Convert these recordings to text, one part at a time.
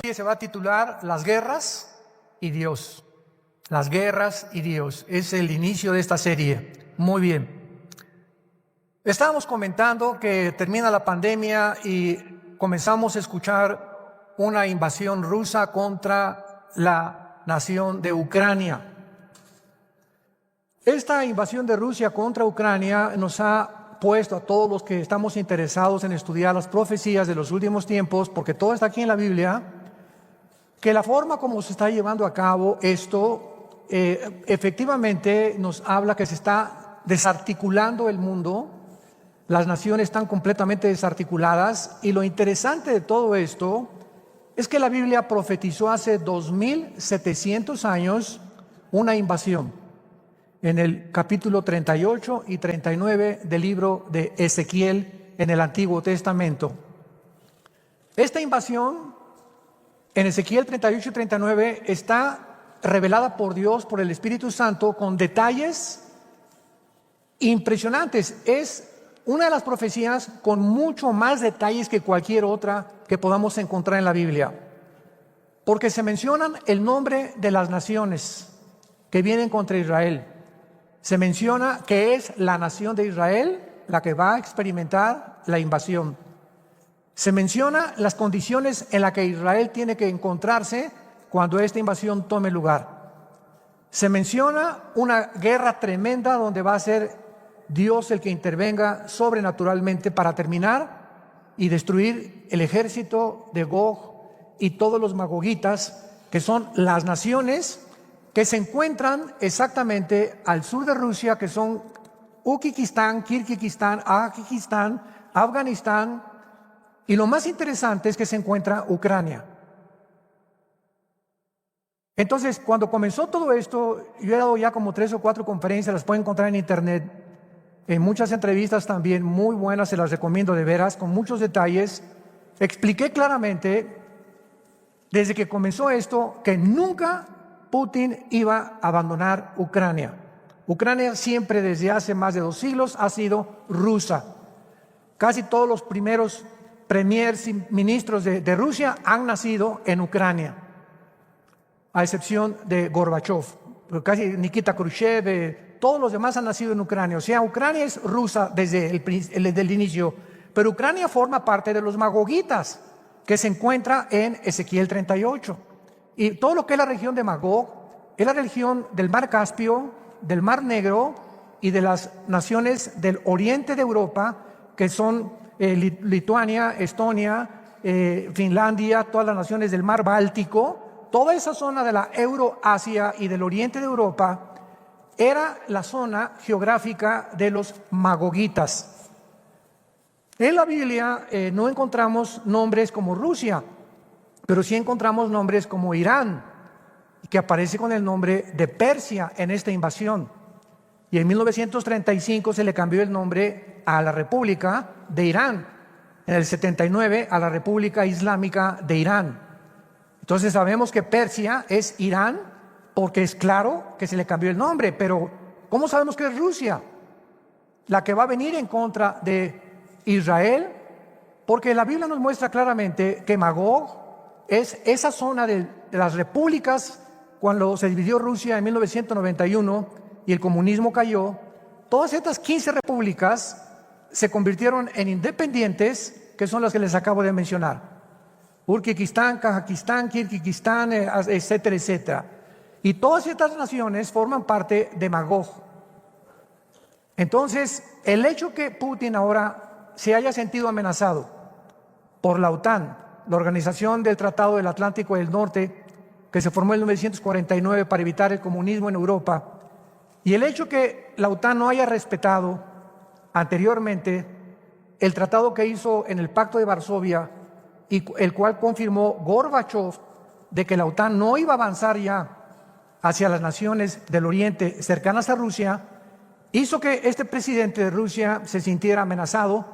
serie se va a titular Las guerras y Dios. Las guerras y Dios. Es el inicio de esta serie. Muy bien. Estábamos comentando que termina la pandemia y comenzamos a escuchar una invasión rusa contra la nación de Ucrania. Esta invasión de Rusia contra Ucrania nos ha puesto a todos los que estamos interesados en estudiar las profecías de los últimos tiempos, porque todo está aquí en la Biblia, que la forma como se está llevando a cabo esto efectivamente nos habla que se está desarticulando el mundo. Las naciones están completamente desarticuladas, y lo interesante de todo esto es que la Biblia profetizó hace 2700 años una invasión en el capítulo 38 y 39 del libro de Ezequiel en el Antiguo Testamento. Esta invasión en Ezequiel 38 y 39 está revelada por Dios, por el Espíritu Santo, con detalles impresionantes. Es una de las profecías con mucho más detalles que cualquier otra que podamos encontrar en la Biblia, porque se mencionan el nombre de las naciones que vienen contra Israel. Se menciona que es la nación de Israel la que va a experimentar la invasión. Se menciona las condiciones en las que Israel tiene que encontrarse cuando esta invasión tome lugar. Se menciona una guerra tremenda donde va a ser Dios el que intervenga sobrenaturalmente para terminar y destruir el ejército de Gog y todos los magogitas, que son las naciones que se encuentran exactamente al sur de Rusia, que son Uzbekistán, Kirguistán, Tayikistán, Afganistán, y lo más interesante es que se encuentra Ucrania. Entonces, cuando comenzó todo esto, yo he dado ya como 3 o 4 conferencias, las pueden encontrar en internet, en muchas entrevistas también muy buenas, se las recomiendo de veras, con muchos detalles. Expliqué claramente, desde que comenzó esto, que nunca Putin iba a abandonar Ucrania. Ucrania siempre, desde hace más de 2 siglos, ha sido rusa. Casi todos los primeros premiers y ministros de Rusia han nacido en Ucrania, a excepción de Gorbachev, casi Nikita Khrushchev, todos los demás han nacido en Ucrania. O sea, Ucrania es rusa desde el inicio, pero Ucrania forma parte de los magogitas, que se encuentra en Ezequiel 38. Y todo lo que es la región de Magog es la región del Mar Caspio, del Mar Negro y de las naciones del oriente de Europa, que son Lituania, Estonia, Finlandia, todas las naciones del Mar Báltico. Toda esa zona de la Euroasia y del oriente de Europa era la zona geográfica de los magogitas. En la Biblia no encontramos nombres como Rusia, pero sí encontramos nombres como Irán, que aparece con el nombre de Persia en esta invasión. Y en 1935 se le cambió el nombre a la República de Irán, en el 79 a la República Islámica de Irán. Entonces sabemos que Persia es Irán, porque es claro que se le cambió el nombre, pero ¿cómo sabemos que es Rusia la que va a venir en contra de Israel? Porque la Biblia nos muestra claramente que Magog es esa zona de las repúblicas. Cuando se dividió Rusia en 1991 y el comunismo cayó, todas estas 15 repúblicas se convirtieron en independientes, que son las que les acabo de mencionar: Uzbekistán, Kazajistán, Kirguistán, etcétera, etcétera. Y todas estas naciones forman parte de Magog. Entonces, el hecho que Putin ahora se haya sentido amenazado por la OTAN, la Organización del Tratado del Atlántico del Norte, que se formó en 1949 para evitar el comunismo en Europa, y el hecho que la OTAN no haya respetado anteriormente el tratado que hizo en el Pacto de Varsovia, y el cual confirmó Gorbachev, de que la OTAN no iba a avanzar ya hacia las naciones del Oriente cercanas a Rusia, hizo que este presidente de Rusia se sintiera amenazado.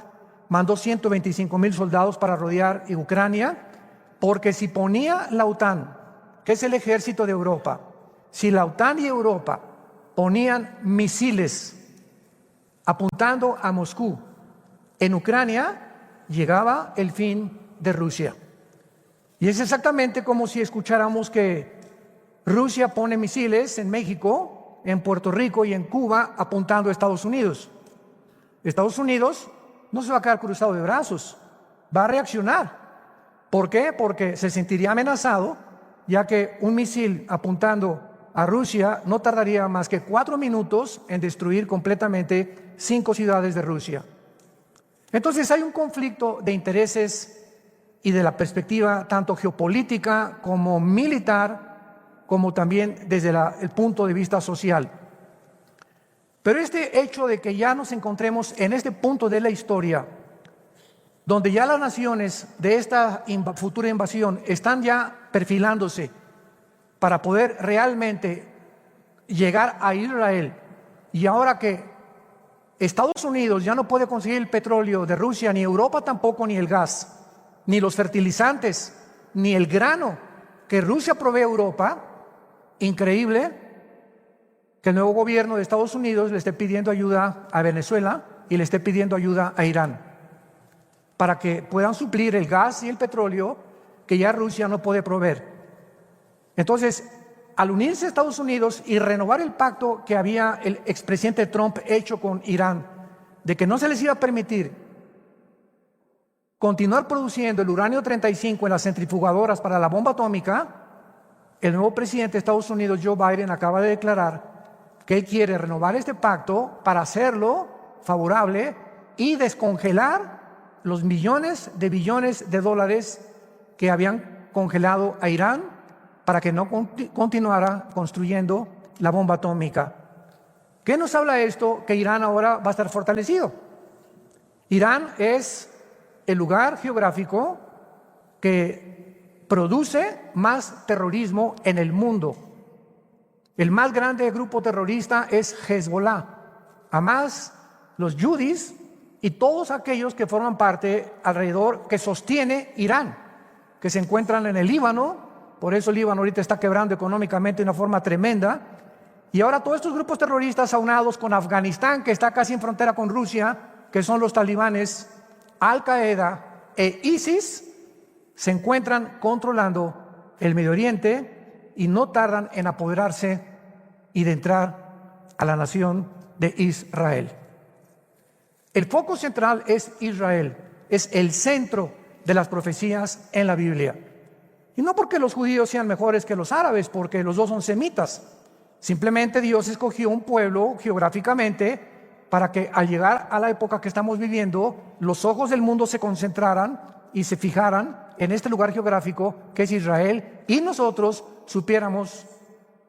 Mandó 125,000 soldados para rodear Ucrania, porque si ponía la OTAN, que es el ejército de Europa, si la OTAN y Europa ponían misiles apuntando a Moscú en Ucrania, llegaba el fin de Rusia. Y es exactamente como si escucháramos que Rusia pone misiles en México, en Puerto Rico y en Cuba apuntando a Estados Unidos. Estados Unidos no se va a quedar cruzado de brazos, va a reaccionar. ¿Por qué? Porque se sentiría amenazado, ya que un misil apuntando a Rusia no tardaría más que 4 minutos en destruir completamente 5 ciudades de Rusia. Entonces hay un conflicto de intereses y de la perspectiva tanto geopolítica como militar, como también desde el punto de vista social. Pero este hecho de que ya nos encontremos en este punto de la historia, donde ya las naciones de esta futura invasión están ya perfilándose para poder realmente llegar a Israel, y ahora que Estados Unidos ya no puede conseguir el petróleo de Rusia, ni Europa tampoco, ni el gas, ni los fertilizantes, ni el grano que Rusia provee a Europa, increíble que el nuevo gobierno de Estados Unidos le esté pidiendo ayuda a Venezuela y le esté pidiendo ayuda a Irán para que puedan suplir el gas y el petróleo que ya Rusia no puede proveer. Entonces, al unirse a Estados Unidos y renovar el pacto que había el expresidente Trump hecho con Irán, de que no se les iba a permitir continuar produciendo el uranio 35 en las centrifugadoras para la bomba atómica, el nuevo presidente de Estados Unidos, Joe Biden, acaba de declarar que él quiere renovar este pacto para hacerlo favorable y descongelar los millones de billones de dólares que habían congelado a Irán para que no continuara construyendo la bomba atómica. ¿Qué nos habla esto? Que Irán ahora va a estar fortalecido. Irán es el lugar geográfico que produce más terrorismo en el mundo. El más grande grupo terrorista es Hezbollah. Hamas, los yudis y todos aquellos que forman parte alrededor, que sostiene Irán, que se encuentran en el Líbano. Por eso el Líbano ahorita está quebrando económicamente de una forma tremenda. Y ahora todos estos grupos terroristas aunados con Afganistán, que está casi en frontera con Rusia, que son los talibanes, Al-Qaeda e ISIS, se encuentran controlando el Medio Oriente y no tardan en apoderarse y de entrar a la nación de Israel. El foco central es Israel, es el centro de las profecías en la Biblia. Y no porque los judíos sean mejores que los árabes, porque los dos son semitas. Simplemente Dios escogió un pueblo geográficamente para que al llegar a la época que estamos viviendo, los ojos del mundo se concentraran y se fijaran en este lugar geográfico que es Israel, y nosotros supiéramos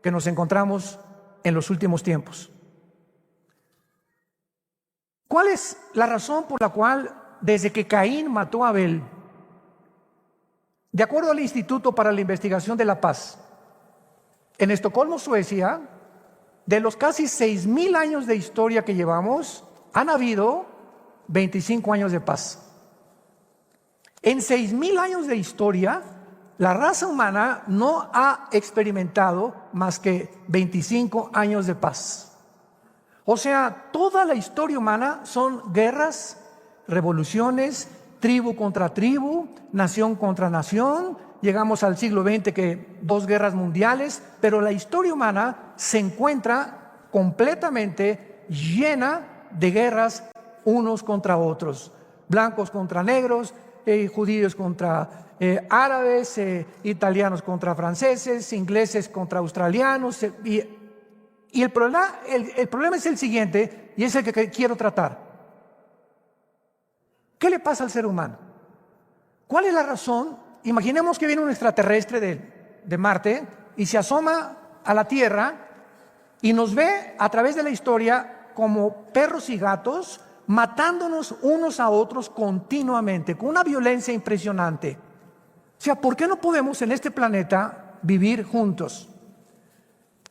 que nos encontramos en los últimos tiempos. ¿Cuál es la razón por la cual desde que Caín mató a Abel, de acuerdo al Instituto para la Investigación de la Paz, en Estocolmo, Suecia, de los casi 6,000 años de historia que llevamos, han habido 25 años de paz? En 6,000 años de historia, la raza humana no ha experimentado más que 25 años de paz. O sea, toda la historia humana son guerras, revoluciones, tribu contra tribu, nación contra nación. Llegamos al siglo XX que 2 guerras mundiales, pero la historia humana se encuentra completamente llena de guerras unos contra otros, blancos contra negros, judíos contra árabes, italianos contra franceses, ingleses contra australianos. Y el problema es el siguiente, y es el que quiero tratar. ¿Qué le pasa al ser humano? ¿Cuál es la razón? Imaginemos que viene un extraterrestre de Marte y se asoma a la Tierra y nos ve a través de la historia como perros y gatos, matándonos unos a otros continuamente, con una violencia impresionante. O sea, ¿por qué no podemos en este planeta vivir juntos?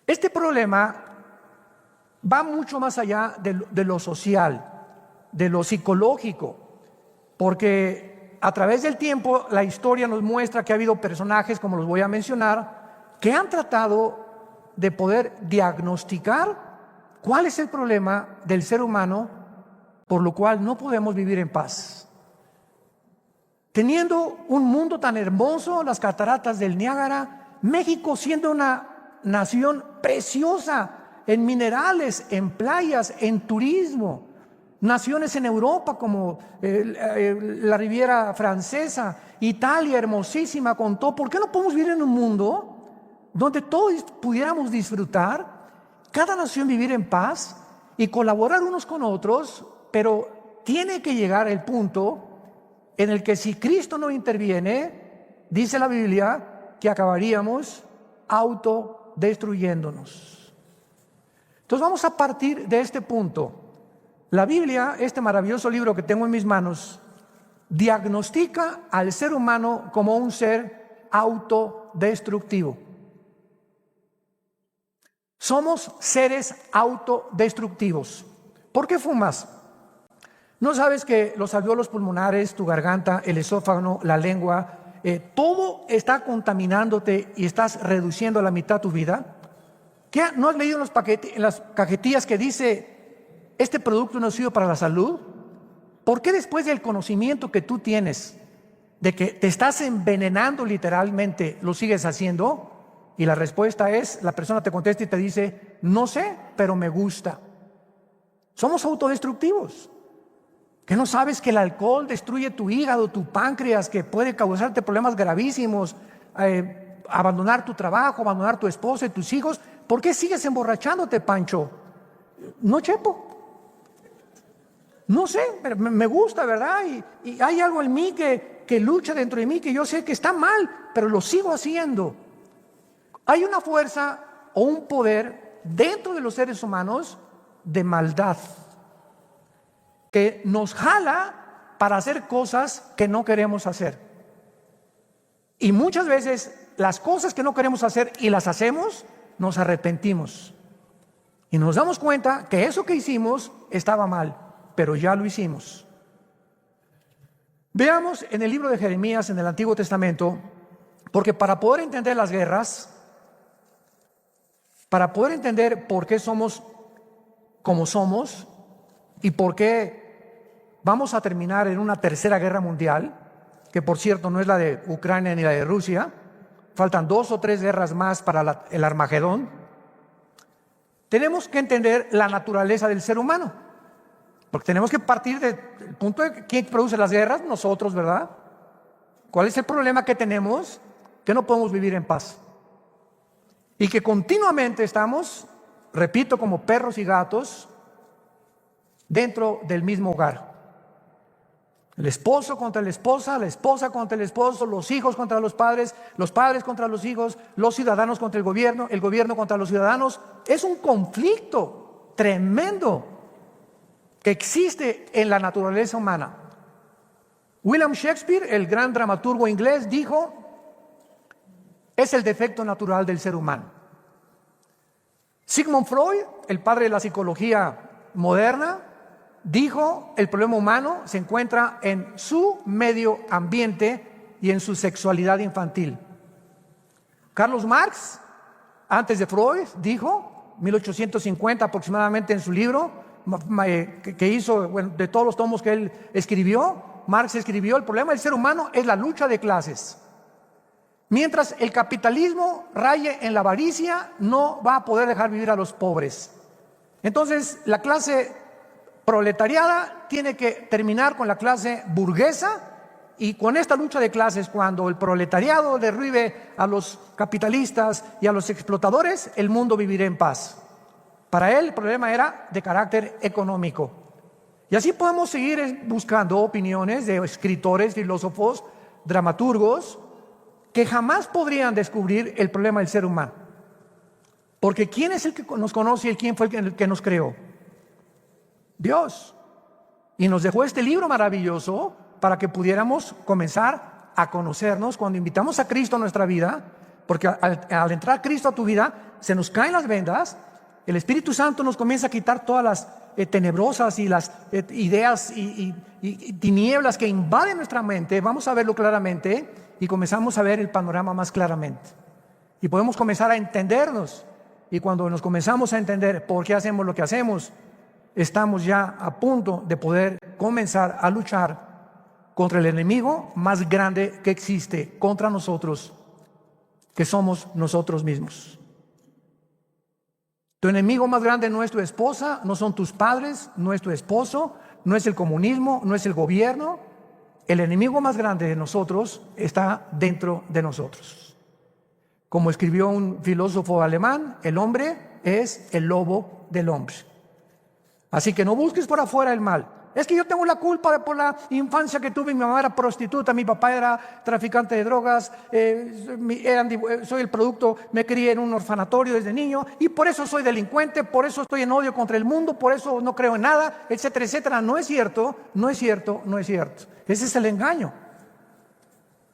Este problema va mucho más allá de lo social, de lo psicológico, porque a través del tiempo la historia nos muestra que ha habido personajes, como los voy a mencionar, que han tratado de poder diagnosticar cuál es el problema del ser humano por lo cual no podemos vivir en paz. teniendo un mundo tan hermoso, las cataratas del Niágara, México siendo una nación preciosa en minerales, en playas, en turismo, naciones en Europa como la Riviera Francesa, Italia hermosísima con todo. ¿Por qué no podemos vivir en un mundo donde todos pudiéramos disfrutar, cada nación vivir en paz y colaborar unos con otros? Pero tiene que llegar el punto en el que si Cristo no interviene, dice la Biblia, que acabaríamos autodestruyéndonos. Entonces vamos a partir de este punto. La Biblia, este maravilloso libro que tengo en mis manos, diagnostica al ser humano como un ser autodestructivo. Somos seres autodestructivos. ¿Por qué fumas? ¿No sabes que los alvéolos pulmonares, tu garganta, el esófago, la lengua, todo está contaminándote y estás reduciendo a la mitad tu vida? ¿Qué? ¿No has leído en las cajetillas que dice este producto no sirve para la salud? ¿Por qué después del conocimiento que tú tienes de que te estás envenenando literalmente, lo sigues haciendo? Y la respuesta es, la persona te contesta y te dice, no sé, pero me gusta. Somos autodestructivos. ¿Que no sabes que el alcohol destruye tu hígado, tu páncreas, que puede causarte problemas gravísimos, abandonar tu trabajo, abandonar tu esposa y tus hijos? ¿Por qué sigues emborrachándote, Pancho? No, Chepo. No sé, pero me gusta, ¿verdad? Y hay algo en mí que lucha dentro de mí, que yo sé que está mal, pero lo sigo haciendo. Hay una fuerza o un poder dentro de los seres humanos de maldad que nos jala para hacer cosas que no queremos hacer. Y muchas veces las cosas que no queremos hacer y las hacemos, nos arrepentimos. Y nos damos cuenta que eso que hicimos estaba mal, pero ya lo hicimos. Veamos en el libro de Jeremías, en el Antiguo Testamento, porque para poder entender las guerras, para poder entender por qué somos como somos y por qué vamos a terminar en una tercera guerra mundial, que por cierto no es la de Ucrania ni la de Rusia, faltan 2 o 3 guerras más para el Armagedón. Tenemos que entender la naturaleza del ser humano, porque tenemos que partir del punto de quién produce las guerras, nosotros, ¿verdad? ¿Cuál es el problema que tenemos? Que no podemos vivir en paz y que continuamente estamos, repito, como perros y gatos dentro del mismo hogar. El esposo contra la esposa contra el esposo, los hijos contra los padres contra los hijos, los ciudadanos contra el gobierno contra los ciudadanos. Es un conflicto tremendo que existe en la naturaleza humana. William Shakespeare, el gran dramaturgo inglés, dijo, es el defecto natural del ser humano. Sigmund Freud, el padre de la psicología moderna, dijo, el problema humano se encuentra en su medio ambiente y en su sexualidad infantil. Carlos Marx, antes de Freud, dijo, 1850 aproximadamente, en su libro, que hizo, bueno, de todos los tomos que él escribió, Marx escribió, el problema del ser humano es la lucha de clases. Mientras el capitalismo raye en la avaricia, no va a poder dejar vivir a los pobres. Entonces, la clase proletariada tiene que terminar con la clase burguesa, y con esta lucha de clases, cuando el proletariado derribe a los capitalistas y a los explotadores, el mundo vivirá en paz. Para él el problema era de carácter económico. Y así podemos seguir buscando opiniones de escritores, filósofos, dramaturgos, que jamás podrían descubrir el problema del ser humano. Porque ¿quién es el que nos conoce y quién fue el que nos creó? Dios. Y nos dejó este libro maravilloso para que pudiéramos comenzar a conocernos. Cuando invitamos a Cristo a nuestra vida, porque al entrar Cristo a tu vida, se nos caen las vendas, el Espíritu Santo nos comienza a quitar todas las tenebrosas y las ideas y tinieblas que invaden nuestra mente. Vamos a verlo claramente y comenzamos a ver el panorama más claramente. Y podemos comenzar a entendernos. Y cuando nos comenzamos a entender por qué hacemos lo que hacemos, estamos ya a punto de poder comenzar a luchar contra el enemigo más grande que existe contra nosotros, que somos nosotros mismos. Tu enemigo más grande no es tu esposa, no son tus padres, no es tu esposo, no es el comunismo, no es el gobierno. El enemigo más grande de nosotros está dentro de nosotros. Como escribió un filósofo alemán, el hombre es el lobo del hombre. Así que no busques por afuera el mal. Es que yo tengo la culpa por la infancia que tuve. Mi mamá era prostituta, mi papá era traficante de drogas, soy el producto, me crié en un orfanatorio desde niño y por eso soy delincuente, por eso estoy en odio contra el mundo, por eso no creo en nada, etcétera, etcétera. No es cierto, no es cierto, no es cierto. Ese es el engaño.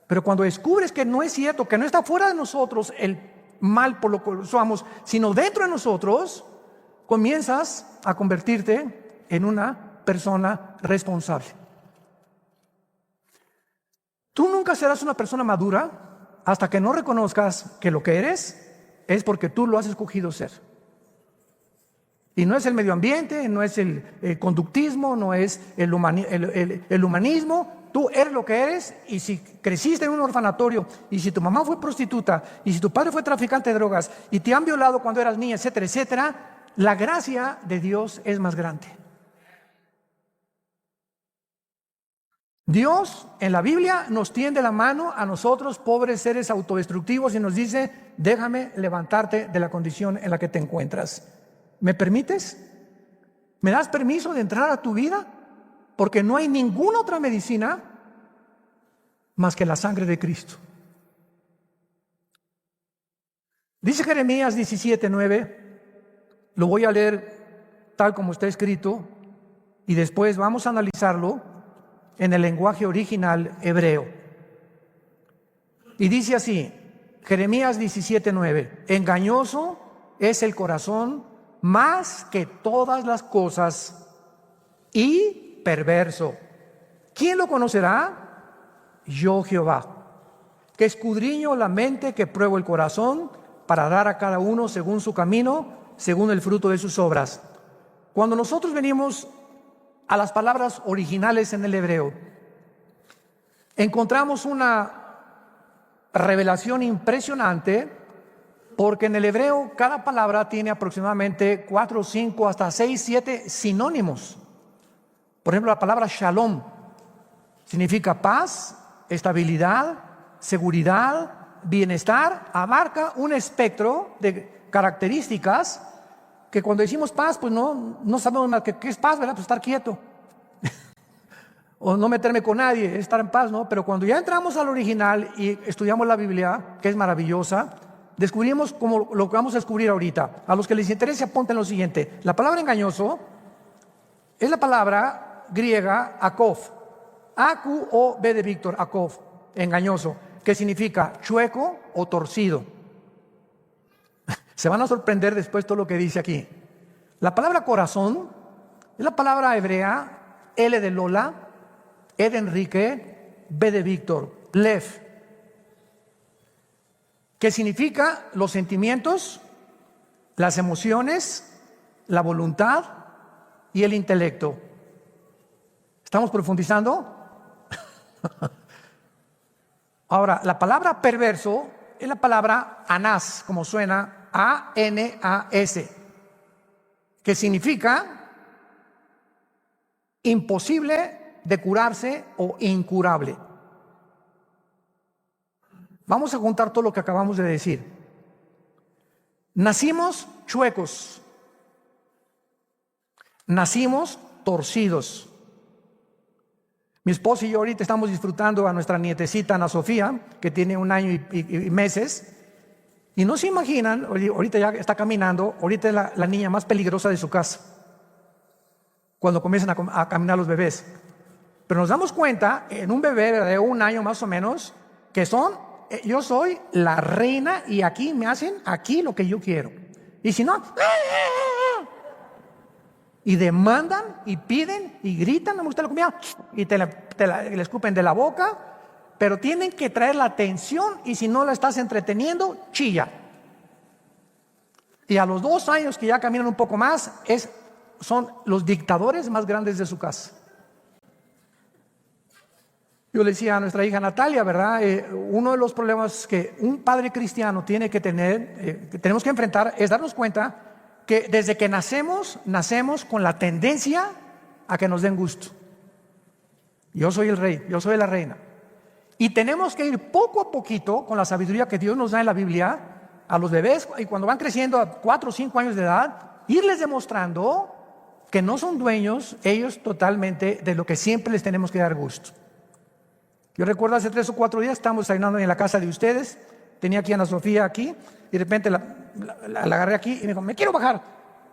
Pero cuando descubres que no es cierto, que no está fuera de nosotros el mal por lo que somos, sino dentro de nosotros, comienzas a convertirte en una persona responsable. Tú nunca serás una persona madura hasta que no reconozcas que lo que eres es porque tú lo has escogido ser. Y no es el medio ambiente, no es el conductismo, no es el humanismo. Tú eres lo que eres, y si creciste en un orfanatorio, y si tu mamá fue prostituta, y si tu padre fue traficante de drogas, y te han violado cuando eras niña, etcétera, etcétera, la gracia de Dios es más grande. Dios en la Biblia nos tiende la mano a nosotros, pobres seres autodestructivos, y nos dice: déjame levantarte de la condición en la que te encuentras. ¿Me permites? ¿Me das permiso de entrar a tu vida? Porque no hay ninguna otra medicina más que la sangre de Cristo. Dice Jeremías 17:9, lo voy a leer tal como está escrito y después vamos a analizarlo en el lenguaje original hebreo. Y dice así, Jeremías 17:9, engañoso es el corazón más que todas las cosas y perverso. ¿Quién lo conocerá? Yo, Jehová, que escudriño la mente, que pruebo el corazón, para dar a cada uno según su camino, según el fruto de sus obras. Cuando nosotros venimos a las palabras originales en el hebreo, encontramos una revelación impresionante, porque en el hebreo cada palabra tiene aproximadamente 4, 5, hasta 6, 7 sinónimos. Por ejemplo, la palabra shalom significa paz, estabilidad, seguridad, bienestar. Abarca un espectro de características que cuando decimos paz, pues no sabemos más que qué es paz, ¿verdad? Pues estar quieto. O no meterme con nadie, es estar en paz, ¿no? Pero cuando ya entramos al original y estudiamos la Biblia, que es maravillosa, descubrimos como lo que vamos a descubrir ahorita. A los que les interese, apunten lo siguiente. La palabra engañoso es la palabra griega akov, A-Q-O-B de Víctor, akov, engañoso, que significa chueco o torcido. Se van a sorprender después todo lo que dice aquí. La palabra corazón es la palabra hebrea L de Lola, E de Enrique, B de Víctor, lev, que significa los sentimientos, las emociones, la voluntad y el intelecto. ¿Estamos profundizando? Ahora, la palabra perverso es la palabra anás, como suena, A-N-A-S, que significa imposible de curarse o incurable. Vamos a juntar todo lo que acabamos de decir. Nacimos chuecos, nacimos torcidos. Mi esposo y yo ahorita estamos disfrutando a nuestra nietecita Ana Sofía, que tiene 1 año y meses, y no se imaginan, ahorita ya está caminando, ahorita es la niña más peligrosa de su casa, cuando comienzan a caminar los bebés. Pero nos damos cuenta, en un bebé de 1 año más o menos, que yo soy la reina y aquí me hacen aquí lo que yo quiero. Y si no, y demandan y piden y gritan, no me gusta la comida, y le escupen de la boca, pero tienen que traer la atención, y si no la estás entreteniendo, chilla. Y a los 2 años que ya caminan un poco más, son los dictadores más grandes de su casa. Yo le decía a nuestra hija Natalia, ¿verdad? Uno de los problemas que un padre cristiano tiene que tener, que tenemos que enfrentar, es darnos cuenta que desde que nacemos con la tendencia a que nos den gusto. Yo soy el rey, yo soy la reina. Y tenemos que ir poco a poquito con la sabiduría que Dios nos da en la Biblia a los bebés, y cuando van creciendo a 4 o 5 años de edad, irles demostrando que no son dueños ellos totalmente de lo que siempre les tenemos que dar gusto. Yo recuerdo hace 3 o 4 días estábamos desayunando en la casa de ustedes, tenía aquí a Ana Sofía aquí, y de repente la agarré aquí y me dijo, me quiero bajar.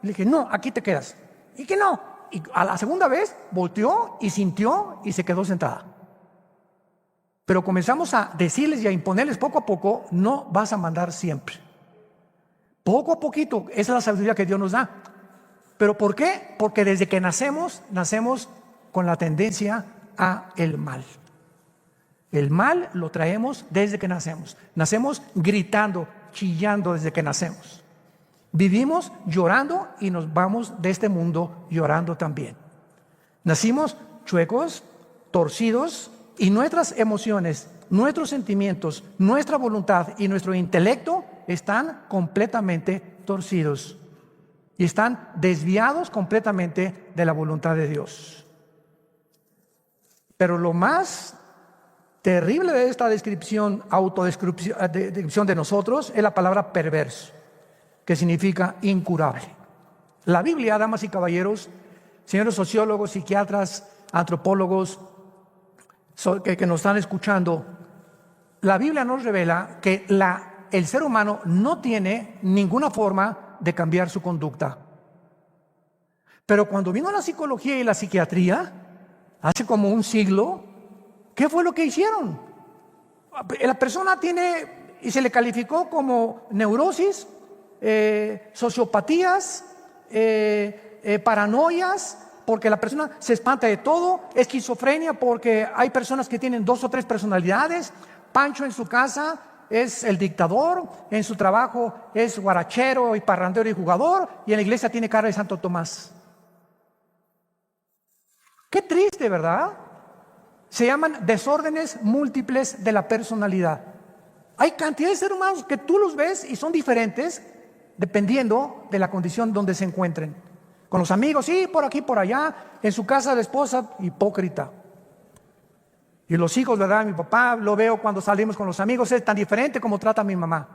Y le dije, no, aquí te quedas. Y que no. Y a la segunda vez volteó y sintió y se quedó sentada. Pero comenzamos a decirles y a imponerles poco a poco, no vas a mandar siempre. Poco a poquito, esa es la sabiduría que Dios nos da. ¿Pero por qué? Porque desde que nacemos con la tendencia a el mal. El mal lo traemos desde que nacemos. Nacemos gritando, chillando desde que nacemos. Vivimos llorando y nos vamos de este mundo llorando también. Nacimos chuecos, torcidos, y nuestras emociones, nuestros sentimientos, nuestra voluntad y nuestro intelecto están completamente torcidos y están desviados completamente de la voluntad de Dios. Pero lo más terrible de esta autodescripción de nosotros es la palabra perverso, que significa incurable. La Biblia, damas y caballeros, señores sociólogos, psiquiatras, antropólogos que nos están escuchando, la Biblia nos revela que el ser humano no tiene ninguna forma de cambiar su conducta. Pero cuando vino la psicología y la psiquiatría, hace como un siglo, ¿qué fue lo que hicieron? La persona tiene, y se le calificó como neurosis, sociopatías, paranoias, porque la persona se espanta de todo, esquizofrenia porque hay personas que tienen 2 o 3 personalidades. Pancho en su casa es el dictador, en su trabajo es guarachero y parrandero y jugador, y en la iglesia tiene cara de Santo Tomás. Qué triste, ¿verdad? Se llaman desórdenes múltiples de la personalidad. Hay cantidad de seres humanos que tú los ves y son diferentes dependiendo de la condición donde se encuentren. Con los amigos, sí, por aquí, por allá. En su casa, la esposa, hipócrita. Y los hijos, ¿verdad? Mi papá, lo veo cuando salimos con los amigos, es tan diferente como trata a mi mamá.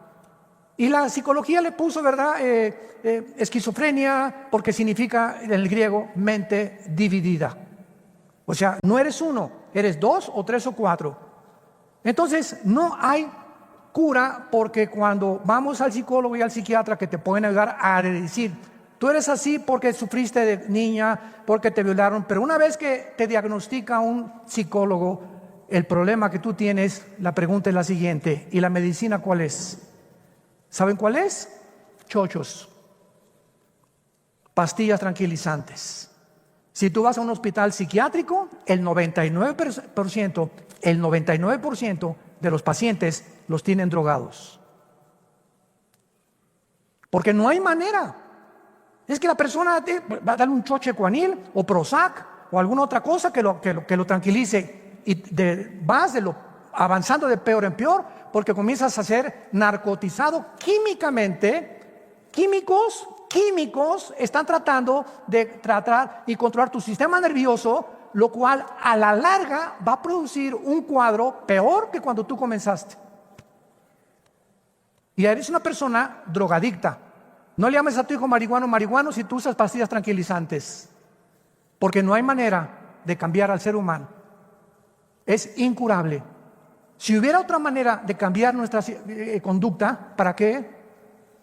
Y la psicología le puso, ¿verdad? Esquizofrenia, porque significa en el griego mente dividida. O sea, no eres uno, eres 2 o 3 o 4. Entonces, no hay cura, porque cuando vamos al psicólogo y al psiquiatra que te pueden ayudar a decir, tú eres así porque sufriste de niña, porque te violaron, pero una vez que te diagnostica un psicólogo el problema que tú tienes, la pregunta es la siguiente, ¿y la medicina cuál es? ¿Saben cuál es? Chochos, pastillas tranquilizantes. Si tú vas a un hospital psiquiátrico, el 99% de los pacientes los tienen drogados. Porque no hay manera. Es que la persona va a darle un choche Cuanil o Prozac o alguna otra cosa que lo tranquilice, y vas avanzando de peor en peor, porque comienzas a ser narcotizado químicamente. Químicos están tratando de tratar y controlar tu sistema nervioso, lo cual a la larga va a producir un cuadro peor que cuando tú comenzaste. Y eres una persona drogadicta. No le llames a tu hijo marihuano si tú usas pastillas tranquilizantes, porque no hay manera de cambiar al ser humano. Es incurable. Si hubiera otra manera de cambiar nuestra conducta, ¿para qué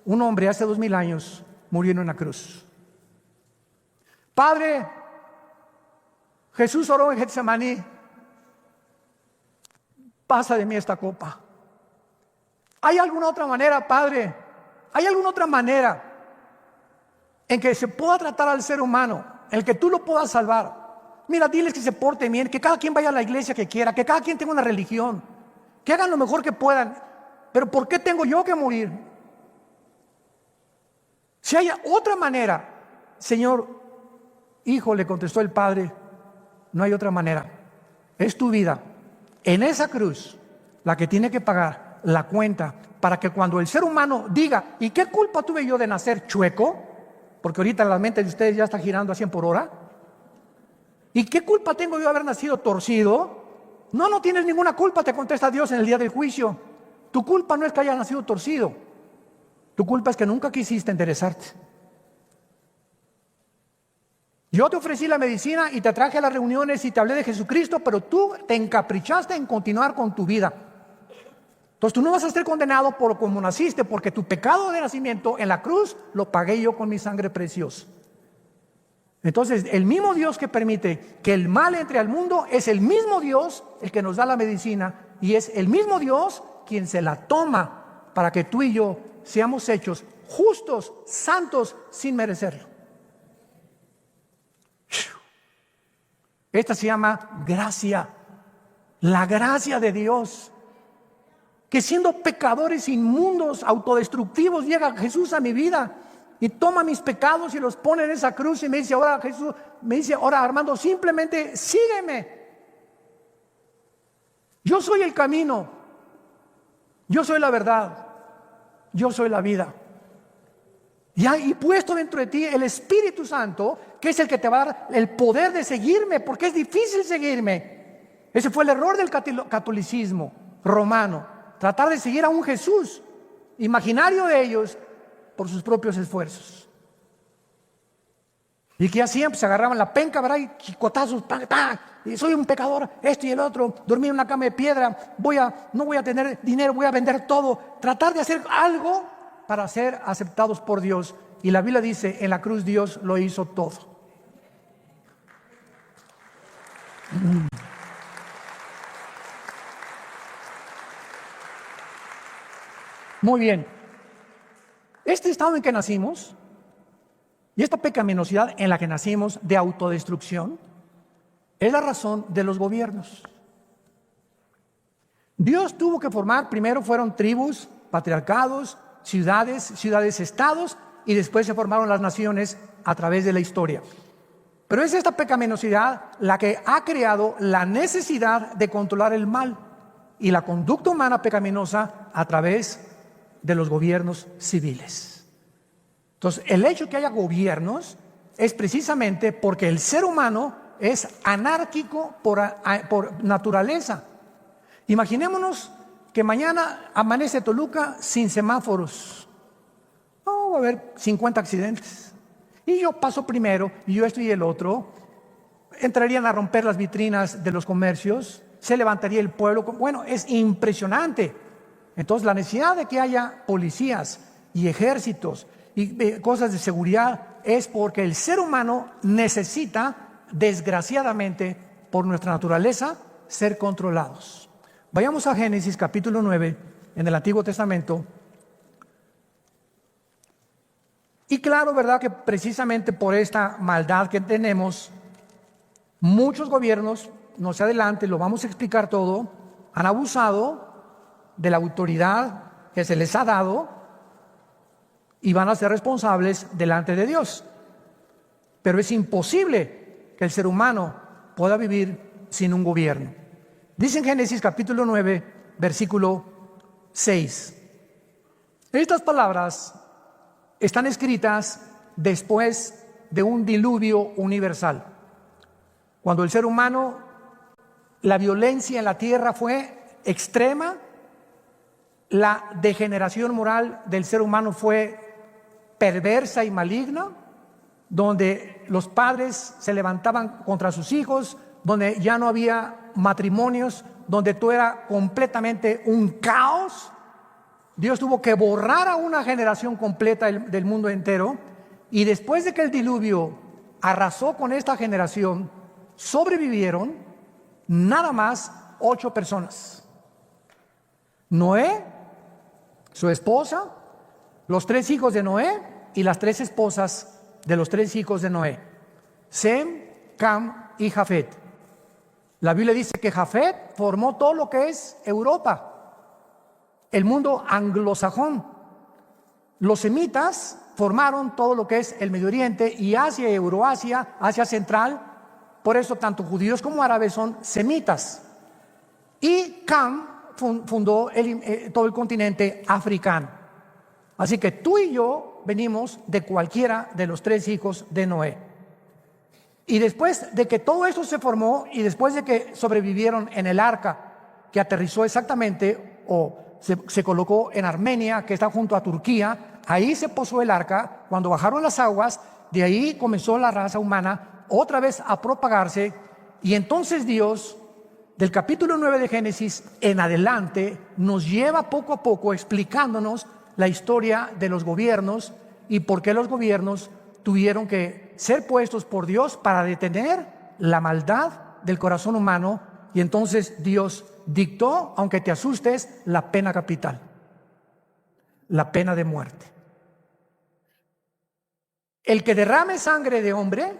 un hombre hace 2000 años murió en una cruz? Padre, Jesús oró en Getsemaní, pasa de mí esta copa. ¿Hay alguna otra manera, Padre? ¿Hay alguna otra manera en que se pueda tratar al ser humano, en el que tú lo puedas salvar? Mira, diles que se porten bien, que cada quien vaya a la iglesia que quiera, que cada quien tenga una religión, que hagan lo mejor que puedan. Pero ¿por qué tengo yo que morir? Si hay otra manera, Señor, hijo, le contestó el padre, no hay otra manera. Es tu vida. en esa cruz, la que tiene que pagar la cuenta para que cuando el ser humano diga, ¿y qué culpa tuve yo de nacer chueco? Porque ahorita la mente de ustedes ya está girando a 100 por hora. ¿Y qué culpa tengo yo de haber nacido torcido? No tienes ninguna culpa, te contesta Dios en el día del juicio. Tu culpa no es que hayas nacido torcido. Tu culpa es que nunca quisiste enderezarte. Yo te ofrecí la medicina y te traje a las reuniones y te hablé de Jesucristo, pero tú te encaprichaste en continuar con tu vida. Entonces tú no vas a ser condenado por como naciste, porque tu pecado de nacimiento en la cruz lo pagué yo con mi sangre preciosa. Entonces el mismo Dios que permite que el mal entre al mundo es el mismo Dios el que nos da la medicina, y es el mismo Dios quien se la toma para que tú y yo seamos hechos justos, santos, sin merecerlo. Esta se llama gracia, la gracia de Dios. Que siendo pecadores inmundos, autodestructivos, llega Jesús a mi vida y toma mis pecados y los pone en esa cruz y me dice, ahora Jesús, me dice, ahora Armando, simplemente sígueme. Yo soy el camino, yo soy la verdad, yo soy la vida. Y puesto dentro de ti el Espíritu Santo, que es el que te va a dar el poder de seguirme, porque es difícil seguirme. Ese fue el error del catolicismo romano, tratar de seguir a un Jesús imaginario de ellos por sus propios esfuerzos. ¿Y qué hacían? Pues se agarraban la penca, ¿verdad? Y chicotazos, y soy un pecador, esto y el otro, dormir en una cama de piedra, no voy a tener dinero, voy a vender todo. Tratar de hacer algo para ser aceptados por Dios. Y la Biblia dice, en la cruz Dios lo hizo todo. Muy bien. Este estado en que nacimos y esta pecaminosidad en la que nacimos de autodestrucción es la razón de los gobiernos. Dios tuvo que formar, primero fueron tribus, patriarcados, ciudades-estados, y después se formaron las naciones a través de la historia. Pero es esta pecaminosidad la que ha creado la necesidad de controlar el mal y la conducta humana pecaminosa a través de los gobiernos civiles. Entonces, el hecho que haya gobiernos es precisamente porque el ser humano es anárquico por naturaleza. Imaginémonos que mañana amanece Toluca sin semáforos. Va a haber 50 accidentes. Y yo paso primero, y yo esto y el otro. Entrarían a romper las vitrinas de los comercios, se levantaría el pueblo. Bueno, es impresionante. Entonces, la necesidad de que haya policías y ejércitos y cosas de seguridad es porque el ser humano necesita, desgraciadamente, por nuestra naturaleza, ser controlados. Vayamos a Génesis capítulo 9, en el Antiguo Testamento. Y claro, ¿verdad? Que precisamente por esta maldad que tenemos, muchos gobiernos, no se adelante, lo vamos a explicar todo, han abusado de la autoridad que se les ha dado y van a ser responsables delante de Dios. Pero es imposible que el ser humano pueda vivir sin un gobierno. Dice en Génesis capítulo 9, versículo 6. Estas palabras están escritas después de un diluvio universal. Cuando el ser humano, la violencia en la tierra fue extrema, la degeneración moral del ser humano fue perversa y maligna, donde los padres se levantaban contra sus hijos, donde ya no había matrimonios, donde todo era completamente un caos. Dios tuvo que borrar a una generación completa del mundo entero, y después de que el diluvio arrasó con esta generación, sobrevivieron nada más 8 personas. Noé, su esposa, los 3 hijos de Noé y las 3 esposas de los 3 hijos de Noé: Sem, Cam y Jafet. La Biblia dice que Jafet formó todo lo que es Europa, el mundo anglosajón. Los semitas formaron todo lo que es el Medio Oriente y Asia, Euroasia, Asia Central. Por eso tanto judíos como árabes son semitas. y Cam fundó todo el continente africano. Así que tú y yo venimos de cualquiera de los 3 hijos de Noé. Y después de que todo esto se formó y después de que sobrevivieron en el arca, que aterrizó exactamente o se colocó en Armenia, que está junto a Turquía, ahí se posó el arca. Cuando bajaron las aguas, de ahí comenzó la raza humana otra vez a propagarse, y entonces Dios, del capítulo 9 de Génesis en adelante, nos lleva poco a poco explicándonos la historia de los gobiernos y por qué los gobiernos tuvieron que ser puestos por Dios para detener la maldad del corazón humano. Y entonces Dios dictó, aunque te asustes, la pena capital, la pena de muerte. El que derrame sangre de hombre,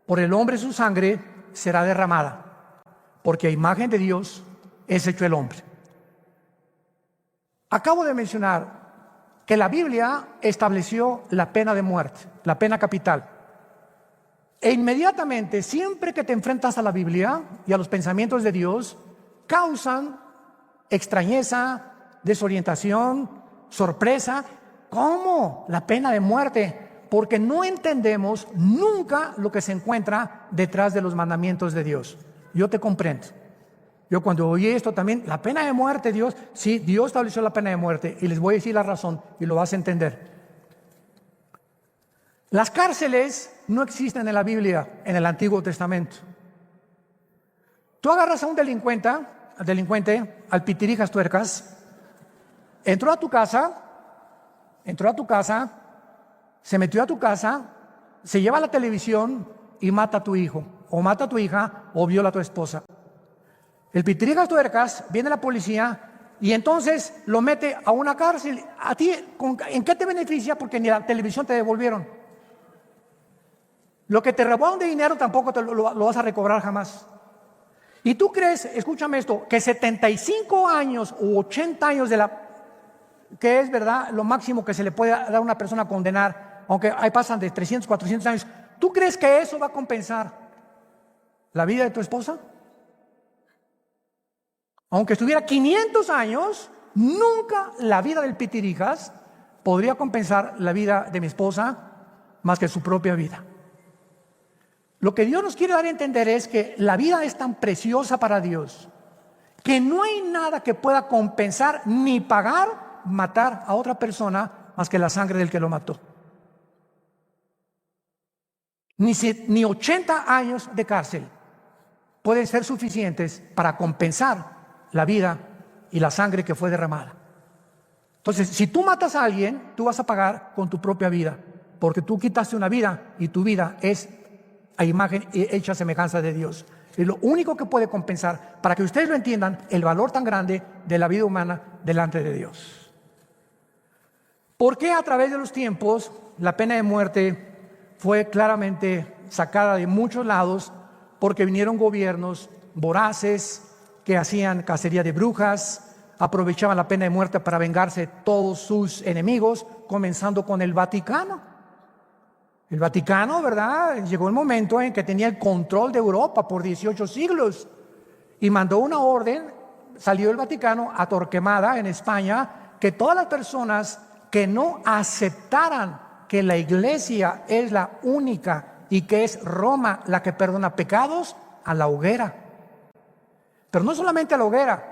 por el hombre su sangre será derramada, porque a imagen de Dios es hecho el hombre. Acabo de mencionar que la Biblia estableció la pena de muerte, la pena capital. E inmediatamente, siempre que te enfrentas a la Biblia y a los pensamientos de Dios, causan extrañeza, desorientación, sorpresa. ¿Cómo? La pena de muerte. Porque no entendemos nunca lo que se encuentra detrás de los mandamientos de Dios. Yo te comprendo. Yo cuando oí esto también, la pena de muerte, Dios, sí, Dios estableció la pena de muerte, y les voy a decir la razón y lo vas a entender. Las cárceles no existen en la Biblia, en el Antiguo Testamento. Tú agarras a un delincuente, al pitirijas tuercas, entró a tu casa, se metió a tu casa, se lleva la televisión y mata a tu hijo, o mata a tu hija, o viola a tu esposa. El pitirijas tuercas, viene la policía y entonces lo mete a una cárcel. ¿A ti en qué te beneficia? Porque ni la televisión te devolvieron. Lo que te robaron de dinero tampoco lo vas a recobrar jamás. Y tú crees, escúchame esto, que 75 años u 80 años que es verdad lo máximo que se le puede dar a una persona a condenar, aunque ahí pasan de 300, 400 años, ¿tú crees que eso va a compensar la vida de tu esposa? Aunque estuviera 500 años, nunca la vida del pitirijas podría compensar la vida de mi esposa más que su propia vida. Lo que Dios nos quiere dar a entender es que la vida es tan preciosa para Dios que no hay nada que pueda compensar ni pagar matar a otra persona más que la sangre del que lo mató. Ni 80 años de cárcel pueden ser suficientes para compensar la vida y la sangre que fue derramada. Entonces, si tú matas a alguien, tú vas a pagar con tu propia vida, porque tú quitaste una vida y tu vida es a imagen hecha semejanza de Dios. Es lo único que puede compensar, para que ustedes lo entiendan, el valor tan grande de la vida humana delante de Dios. ¿Por qué a través de los tiempos la pena de muerte fue claramente sacada de muchos lados? Porque vinieron gobiernos voraces que hacían cacería de brujas, aprovechaban la pena de muerte para vengarse de todos sus enemigos, comenzando con el Vaticano. El Vaticano, ¿verdad? Llegó el momento en que tenía el control de Europa por 18 siglos y mandó una orden, salió el Vaticano a Torquemada, en España, que todas las personas que no aceptaran que la iglesia es la única y que es Roma la que perdona pecados, a la hoguera. Pero no solamente a la hoguera,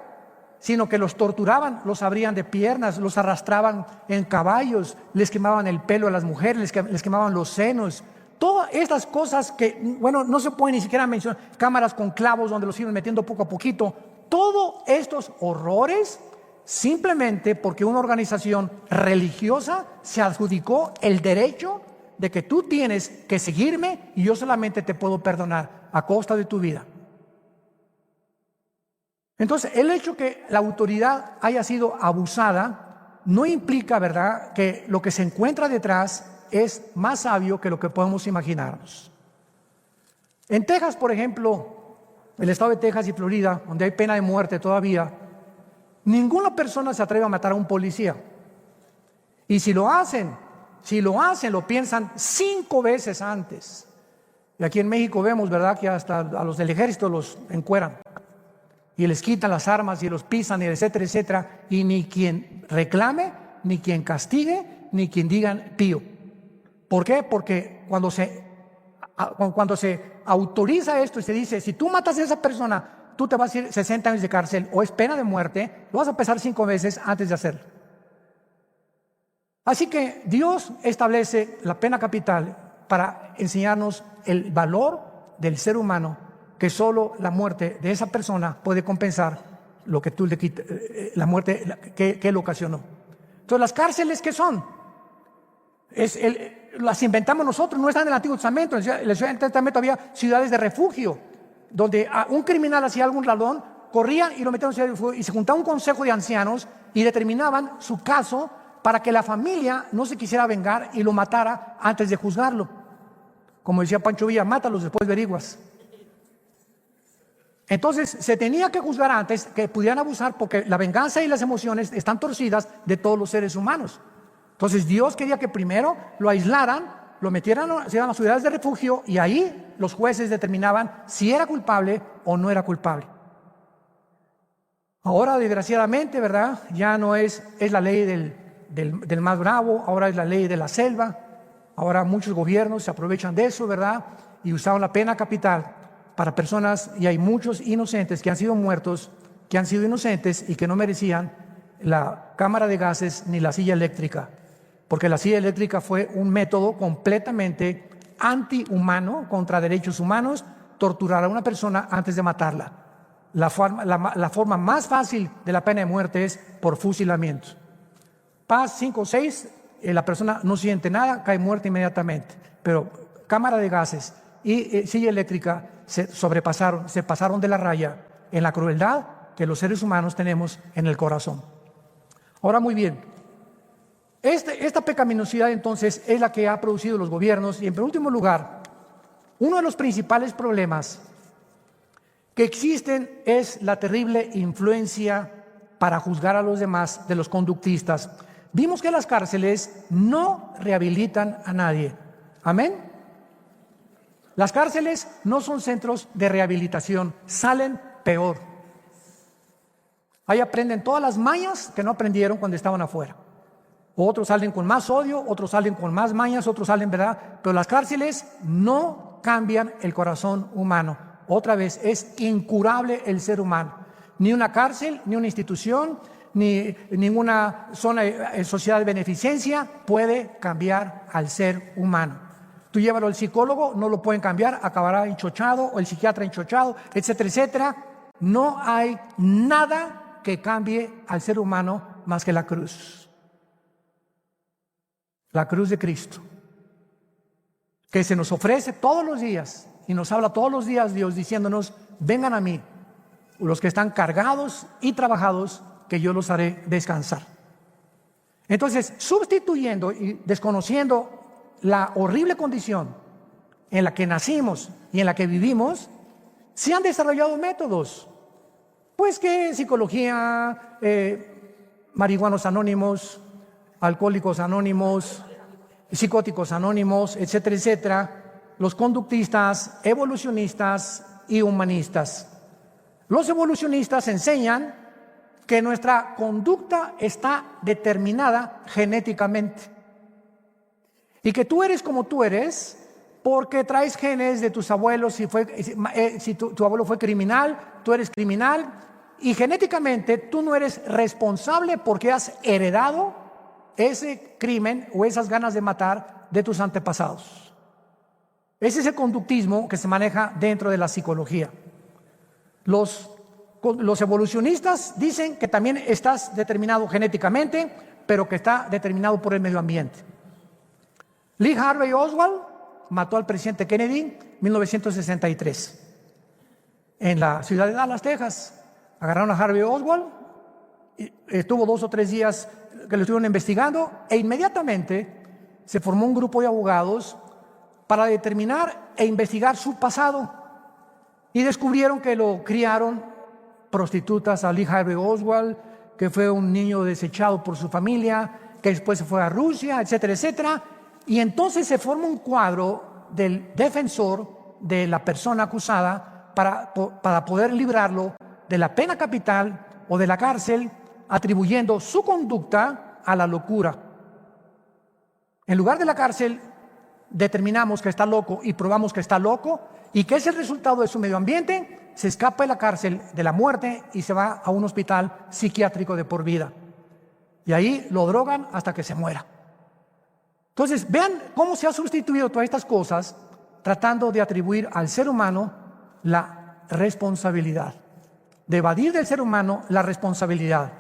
sino que los torturaban, los abrían de piernas, los arrastraban en caballos, les quemaban el pelo a las mujeres, les quemaban los senos. Todas estas cosas que, bueno, no se pueden ni siquiera mencionar, cámaras con clavos donde los iban metiendo poco a poquito. Todos estos horrores, simplemente porque una organización religiosa se adjudicó el derecho de que tú tienes que seguirme y yo solamente te puedo perdonar a costa de tu vida. Entonces, el hecho que la autoridad haya sido abusada no implica, ¿verdad?, que lo que se encuentra detrás es más sabio que lo que podemos imaginarnos. En Texas, por ejemplo, el estado de Texas y Florida, donde hay pena de muerte todavía, ninguna persona se atreve a matar a un policía. Y si lo hacen, lo piensan 5 veces antes. Y aquí en México vemos, ¿verdad?, que hasta a los del ejército los encueran. y les quitan las armas y los pisan, y etcétera, etcétera, y ni quien reclame, ni quien castigue, ni quien digan pío. ¿Por qué? Porque cuando se autoriza esto y se dice, si tú matas a esa persona, tú te vas a ir 60 años de cárcel o es pena de muerte, lo vas a pensar 5 veces antes de hacerlo. Así que Dios establece la pena capital para enseñarnos el valor del ser humano, que solo la muerte de esa persona puede compensar lo que tú le quitas, la muerte que lo ocasionó. Entonces, las cárceles, ¿qué son? Las inventamos nosotros, no están en el Antiguo Testamento. En el Antiguo Testamento había ciudades de refugio, donde un criminal hacía algún ladrón, corrían y lo metían en ciudad de refugio, y se juntaba un consejo de ancianos y determinaban su caso para que la familia no se quisiera vengar y lo matara antes de juzgarlo. Como decía Pancho Villa, mátalos, después averiguas. Entonces se tenía que juzgar antes, que pudieran abusar, porque la venganza y las emociones están torcidas de todos los seres humanos. Entonces Dios quería que primero lo aislaran, lo metieran a las ciudades de refugio, y ahí los jueces determinaban si era culpable o no era culpable. Ahora, desgraciadamente, ¿verdad? Ya no es la ley del más bravo, ahora es la ley de la selva. Ahora muchos gobiernos se aprovechan de eso, ¿verdad? Y usaron la pena capital para personas, y hay muchos inocentes que han sido muertos, que han sido inocentes y que no merecían la cámara de gases ni la silla eléctrica, porque la silla eléctrica fue un método completamente antihumano, contra derechos humanos, torturar a una persona antes de matarla. La forma más fácil de la pena de muerte es por fusilamiento. Paz 5 o 6, la persona no siente nada, cae muerta inmediatamente. Pero cámara de gases y silla eléctrica se pasaron de la raya en la crueldad que los seres humanos tenemos en el corazón. Ahora, muy bien, esta pecaminosidad entonces es la que ha producido los gobiernos, y en último lugar, uno de los principales problemas que existen es la terrible influencia para juzgar a los demás de los conductistas. Vimos que las cárceles no rehabilitan a nadie. ¿Amén? Las cárceles no son centros de rehabilitación, salen peor. Ahí aprenden todas las mañas que no aprendieron cuando estaban afuera. Otros salen con más odio, otros salen con más mañas, otros salen, ¿verdad? Pero las cárceles no cambian el corazón humano. Otra vez, es incurable el ser humano. Ni una cárcel, ni una institución, ni ninguna zona sociedad de beneficencia puede cambiar al ser humano. Tú llévalo al psicólogo, no lo pueden cambiar, acabará enchochado, o el psiquiatra enchochado, etcétera, etcétera. No hay nada que cambie al ser humano más que la cruz. La cruz de Cristo, que se nos ofrece todos los días, y nos habla todos los días Dios diciéndonos: vengan a mí, los que están cargados y trabajados, que yo los haré descansar. Entonces, sustituyendo y desconociendo la horrible condición en la que nacimos y en la que vivimos, se han desarrollado métodos, pues que psicología, marihuanos anónimos, alcohólicos anónimos, psicóticos anónimos, etcétera, etcétera, los conductistas, evolucionistas y humanistas. Los evolucionistas enseñan que nuestra conducta está determinada genéticamente y que tú eres como tú eres porque traes genes de tus abuelos. Si tu abuelo fue criminal, tú eres criminal, y genéticamente tú no eres responsable porque has heredado ese crimen o esas ganas de matar de tus antepasados. Ese es el conductismo que se maneja dentro de la psicología. Los evolucionistas dicen que también estás determinado genéticamente, pero que está determinado por el medio ambiente. Lee Harvey Oswald mató al presidente Kennedy en 1963 en la ciudad de Dallas, Texas. Agarraron a Harvey Oswald, estuvo 2 o 3 días que lo estuvieron investigando, e inmediatamente se formó un grupo de abogados para determinar e investigar su pasado, y descubrieron que lo criaron prostitutas a Lee Harvey Oswald, que fue un niño desechado por su familia, que después se fue a Rusia, etcétera, etcétera. Y entonces se forma un cuadro del defensor de la persona acusada para poder librarlo de la pena capital o de la cárcel, atribuyendo su conducta a la locura. En lugar de la cárcel, determinamos que está loco y probamos que está loco, y que es el resultado de su medio ambiente, se escapa de la cárcel, de la muerte, y se va a un hospital psiquiátrico de por vida. Y ahí lo drogan hasta que se muera. Entonces, vean cómo se ha sustituido todas estas cosas, tratando de atribuir al ser humano la responsabilidad, de evadir del ser humano la responsabilidad.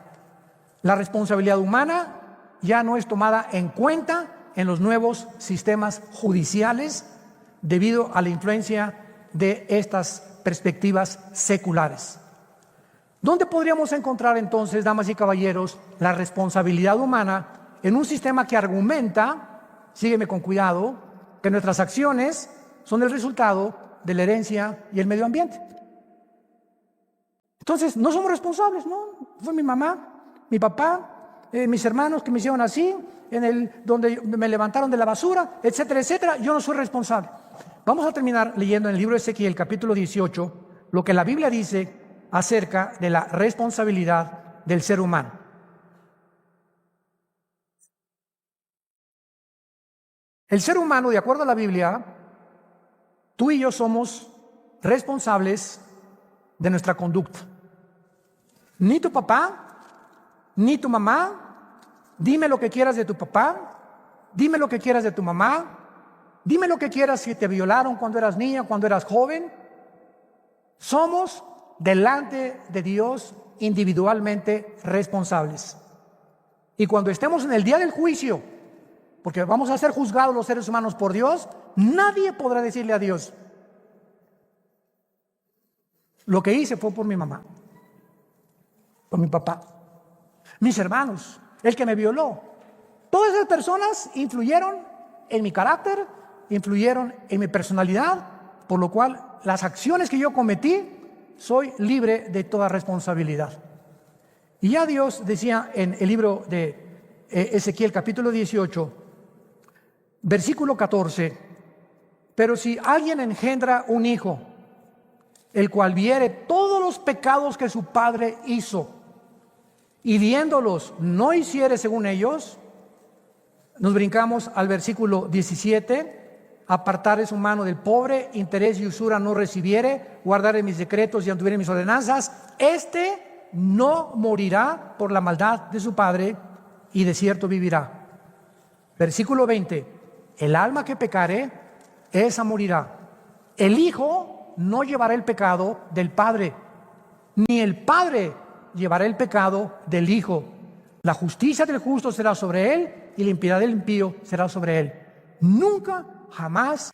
La responsabilidad humana ya no es tomada en cuenta en los nuevos sistemas judiciales debido a la influencia de estas perspectivas seculares. ¿Dónde podríamos encontrar entonces, damas y caballeros, la responsabilidad humana en un sistema que argumenta, sígueme con cuidado, que nuestras acciones son el resultado de la herencia y el medio ambiente? Entonces, no somos responsables, ¿no? Fue mi mamá, mi papá, mis hermanos que me hicieron así, donde me levantaron de la basura, etcétera, etcétera. Yo no soy responsable. Vamos a terminar leyendo en el libro de Ezequiel, capítulo 18, lo que la Biblia dice acerca de la responsabilidad del ser humano. El ser humano, de acuerdo a la Biblia, tú y yo somos responsables de nuestra conducta. Ni tu papá, ni tu mamá. Dime lo que quieras de tu papá, dime lo que quieras de tu mamá, dime lo que quieras si te violaron cuando eras niña, cuando eras joven. Somos delante de Dios individualmente responsables. Y cuando estemos en el día del juicio, porque vamos a ser juzgados los seres humanos por Dios, nadie podrá decirle a Dios: lo que hice fue por mi mamá, por mi papá, mis hermanos, el que me violó. Todas esas personas influyeron en mi carácter, influyeron en mi personalidad, por lo cual las acciones que yo cometí, soy libre de toda responsabilidad. Y ya Dios decía en el libro de Ezequiel capítulo 18, versículo 14: pero si alguien engendra un hijo, el cual viere todos los pecados que su padre hizo, y viéndolos no hiciere según ellos, nos brincamos al versículo 17: apartare su mano del pobre, interés y usura no recibiere, guardare mis decretos y anduviere mis ordenanzas, este no morirá por la maldad de su padre, y de cierto vivirá. Versículo 20: el alma que pecare, esa morirá. El hijo no llevará el pecado del padre, ni el padre llevará el pecado del hijo. La justicia del justo será sobre él, y la impiedad del impío será sobre él. Nunca, jamás